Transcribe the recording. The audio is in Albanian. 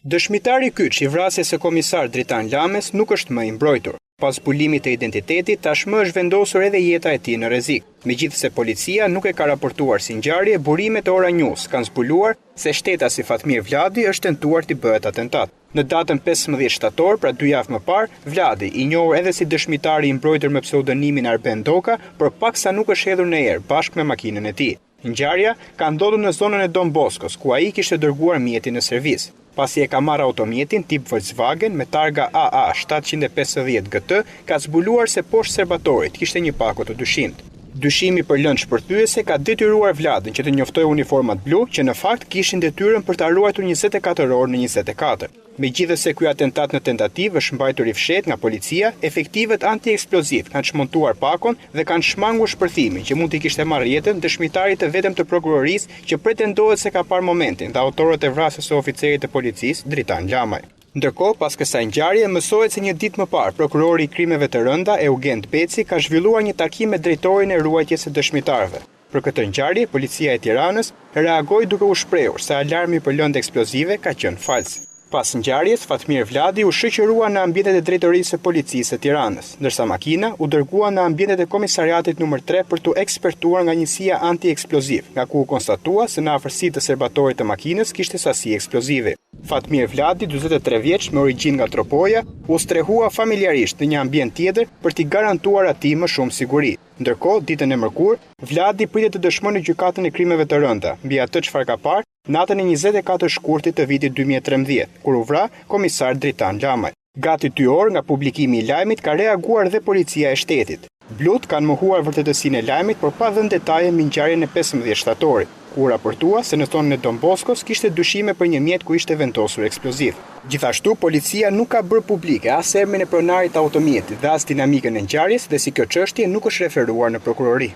Dëshmitari kyç I vrasjes së komisar Dritan Lames nuk është më I mbrojtur. Pas zbulimit të identitetit, tashmë është vendosur edhe jeta e tij në rrezik. Megjithse policia nuk e ka raportuar si ngjarje, burimet e Ora News kanë zbuluar se shtetasi Fatmir Vladi është tentuar t'i bëhet atentat. Në datën 15 shtator, pra 2 javë më parë, Vladi, I njohur edhe si dëshmitari I mbrojtur me pseudonimin Arben Doka, përpaksa nuk është hedhur në erë bashkë me makinën e tij. Ngjarja ka ndodhur në zonën e Don Boskos, ku ai kishte dërguar mjetin në servis. Pasi e ka marrë automjetin tip Volkswagen me targa AA 750 GT, ka zbuluar se poshtë serbatorit kishte një pako të dyshimt. Dyshimi për lëndë shpërthyese ka detyruar Vladin që të njoftojë uniformat blu, që në fakt kishin detyrën për ta ruajtur 24 orë në 24. Megjithëse ky atentat në tentativë është mbajtur I fshehtë nga policia, efektivet antieksploziv kanë çmontuar pakon dhe kanë shmangur shpërthimin që mund t'i kishte marrë jetën dëshmitarit të vetëm të prokurorisë që pretendohet se ka parë momentin dhe autorët e vrasjes së oficerit të policisë Dritan Lamaj. Ndërkohë, pas kësaj ngjarje, mësohet se një ditë më parë, prokurori I krimeve të rënda, Eugen Peci, ka zhvilluar një takim me drejtorin e ruajtjes së dëshmitarëve. Për këtë ngjarje, policia e Tiranës reagoi duke u shprehur se alarmi për lëndë eksplozive ka qenë fals. Pas ngjarjes, Fatmir Vladi u shoqërua në ambientet e drejtorisë së policisë së Tiranës, ndërsa makina u dërgua në ambientet e komisariatit numër 3 për t'u ekspertuar nga njësia antieksploziv, nga ku u konstatua se në afërsitë të serbatorit të makinës kishte sasi eksplozive. Fatmir Vladi, 43 vjeç me origjinë nga Tropoja, u strehua familjarisht në një ambient tjetër për t'i garantuar atij më shumë siguri. Ndërkohë, ditën e mërkurë, Vladi pritet të dëshmojë në gjykatën e krimeve të rënda, mbi atë çfarë ka parë natën e 24 shkurtit të vitit 2013, kur u vra komisar Dritan Lamaj. Gati 2 orë nga publikimi I lajmit ka reaguar dhe policia e shtetit. Blut kanë mohuar vërtetësinë e lajmit, por pa dhënë detaje mbi ngjarjen e 15 shtatorit, ku raportua se në zonën e Don Boskos kishte dyshime për një mjet ku ishte vendosur eksploziv. Gjithashtu, policia nuk ka bërë publike as emrin e pronarit të automjetit dhe as dinamikën e ngjarjes dhe si kjo çështje nuk është referuar në prokurori.